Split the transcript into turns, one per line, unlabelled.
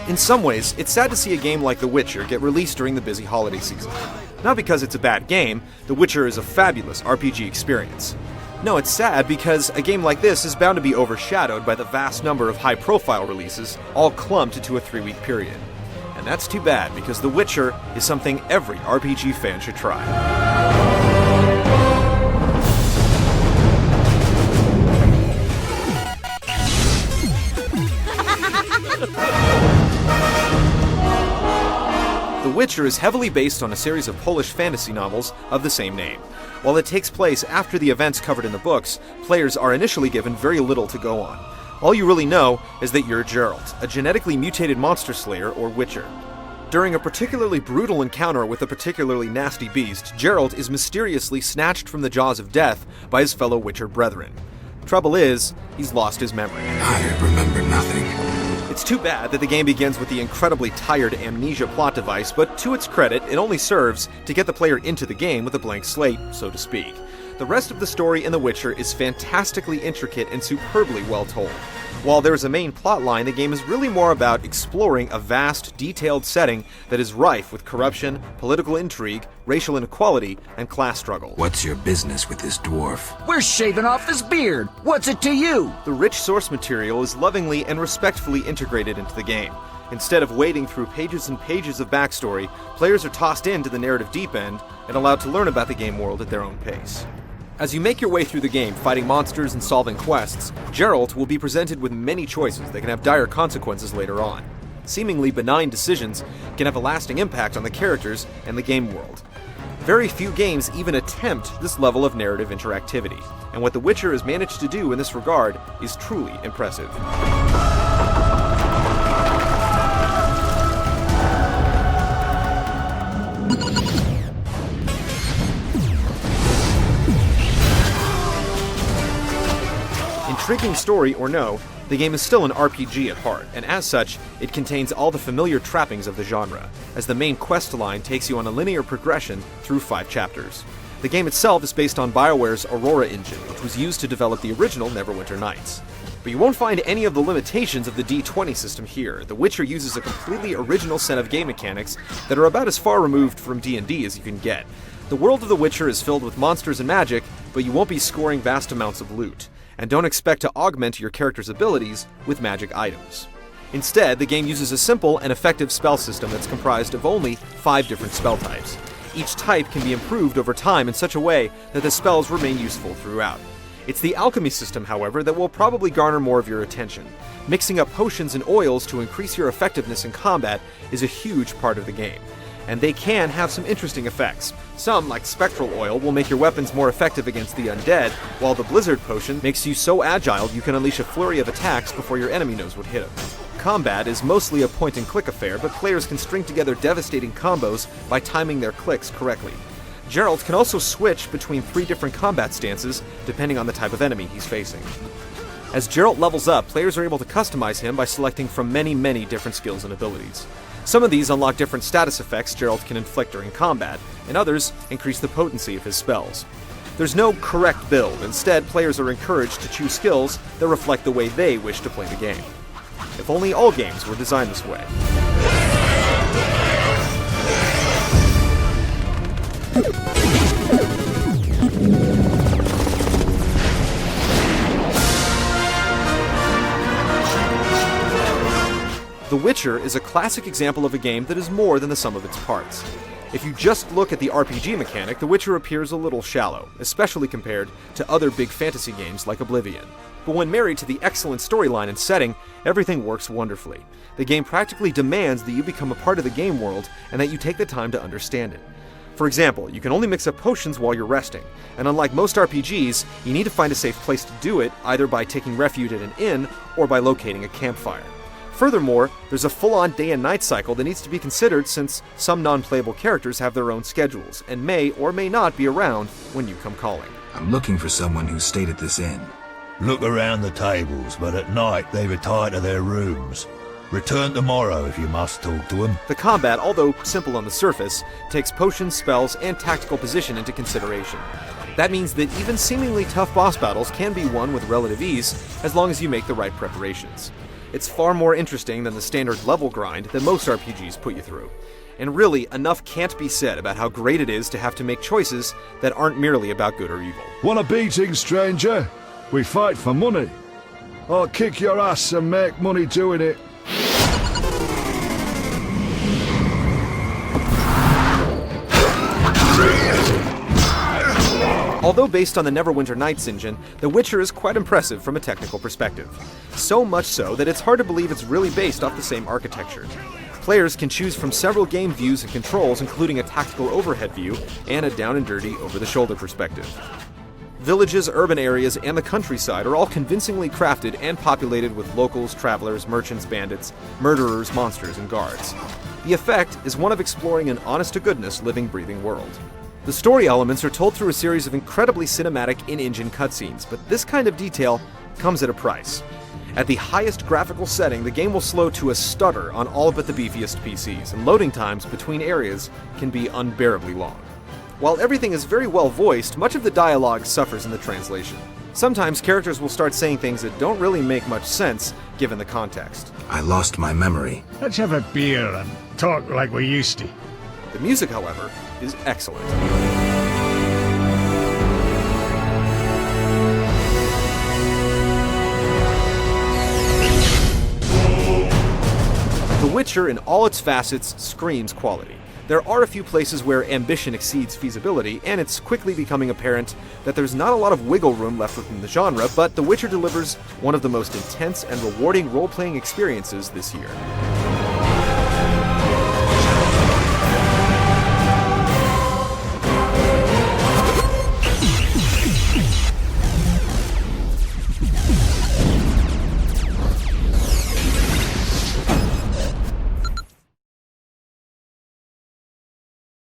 In some ways, it's sad to see a game like The Witcher get released during the busy holiday season. Not because it's a bad game, The Witcher is a fabulous RPG experience. No, it's sad because a game like this is bound to be overshadowed by the vast number of high-profile releases, all clumped into a 3-week period. And that's too bad, because The Witcher is something every RPG fan should try. The Witcher is heavily based on a series of Polish fantasy novels of the same name. While it takes place after the events covered in the books, players are initially given very little to go on. All you really know is that you're Geralt, a genetically mutated monster slayer or witcher. During a particularly brutal encounter with a particularly nasty beast, Geralt is mysteriously snatched from the jaws of death by his fellow witcher brethren. Trouble is, he's lost his memory.
I remember nothing.
It's too bad that the game begins with the incredibly tired amnesia plot device, but to its credit, it only serves to get the player into the game with a blank slate, so to speak. The rest of the story in The Witcher is fantastically intricate and superbly well told. While there is a main plot line, the game is really more about exploring a vast, detailed setting that is rife with corruption, political intrigue, racial inequality, and class struggle.
What's your business with this dwarf?
We're shaving off his beard. What's it to you?
The rich source material is lovingly and respectfully integrated into the game. Instead of wading through pages and pages of backstory, players are tossed into the narrative deep end and allowed to learn about the game world at their own pace. As you make your way through the game, fighting monsters and solving quests, Geralt will be presented with many choices that can have dire consequences later on. Seemingly benign decisions can have a lasting impact on the characters and the game world. Very few games even attempt this level of narrative interactivity, and what The Witcher has managed to do in this regard is truly impressive. Intriguing story or no, the game is still an RPG at heart, and as such, it contains all the familiar trappings of the genre, as the main quest line takes you on a linear progression through 5 chapters. The game itself is based on BioWare's Aurora engine, which was used to develop the original Neverwinter Nights. But you won't find any of the limitations of the D20 system here. The Witcher uses a completely original set of game mechanics that are about as far removed from D&D as you can get. The world of The Witcher is filled with monsters and magic, but you won't be scoring vast amounts of loot. And don't expect to augment your character's abilities with magic items. Instead, the game uses a simple and effective spell system that's comprised of only 5 different spell types. Each type can be improved over time in such a way that the spells remain useful throughout. It's the alchemy system, however, that will probably garner more of your attention. Mixing up potions and oils to increase your effectiveness in combat is a huge part of the game. And they can have some interesting effects. Some, like Spectral Oil, will make your weapons more effective against the undead, while the Blizzard Potion makes you so agile you can unleash a flurry of attacks before your enemy knows what hit him. Combat is mostly a point-and-click affair, but players can string together devastating combos by timing their clicks correctly. Geralt can also switch between 3 different combat stances, depending on the type of enemy he's facing. As Geralt levels up, players are able to customize him by selecting from many different skills and abilities. Some of these unlock different status effects Geralt can inflict during combat, and others increase the potency of his spells. There's no correct build. Instead, players are encouraged to choose skills that reflect the way they wish to play the game. If only all games were designed this way. The Witcher is a classic example of a game that is more than the sum of its parts. If you just look at the RPG mechanic, The Witcher appears a little shallow, especially compared to other big fantasy games like Oblivion. But when married to the excellent storyline and setting, everything works wonderfully. The game practically demands that you become a part of the game world and that you take the time to understand it. For example, you can only mix up potions while you're resting, and unlike most RPGs, you need to find a safe place to do it, either by taking refuge at an inn or by locating a campfire. Furthermore, there's a full-on day and night cycle that needs to be considered since some non-playable characters have their own schedules and may or may not be around when you come calling.
I'm looking for someone who stayed at this inn.
Look around the tables, but at night they retire to their rooms. Return tomorrow if you must talk to them.
The combat, although simple on the surface, takes potions, spells, and tactical position into consideration. That means that even seemingly tough boss battles can be won with relative ease as long as you make the right preparations. It's far more interesting than the standard level grind that most RPGs put you through. And really, enough can't be said about how great it is to have to make choices that aren't merely about good or evil.
Want a beating, stranger? We fight for money. I'll kick your ass and make money doing it.
Although based on the Neverwinter Nights engine, The Witcher is quite impressive from a technical perspective. So much so that it's hard to believe it's really based off the same architecture. Players can choose from several game views and controls, including a tactical overhead view and a down and dirty over-the-shoulder perspective. Villages, urban areas, and the countryside are all convincingly crafted and populated with locals, travelers, merchants, bandits, murderers, monsters, and guards. The effect is one of exploring an honest-to-goodness living, breathing world. The story elements are told through a series of incredibly cinematic in-engine cutscenes, but this kind of detail comes at a price. At the highest graphical setting, the game will slow to a stutter on all but the beefiest PCs, and loading times between areas can be unbearably long. While everything is very well voiced, much of the dialogue suffers in the translation. Sometimes characters will start saying things that don't really make much sense given the context.
I lost my memory.
Let's have a beer and talk like we used to.
The music, however, is excellent. The Witcher, in all its facets, screams quality. There are a few places where ambition exceeds feasibility, and it's quickly becoming apparent that there's not a lot of wiggle room left within the genre, but The Witcher delivers one of the most intense and rewarding role-playing experiences this year.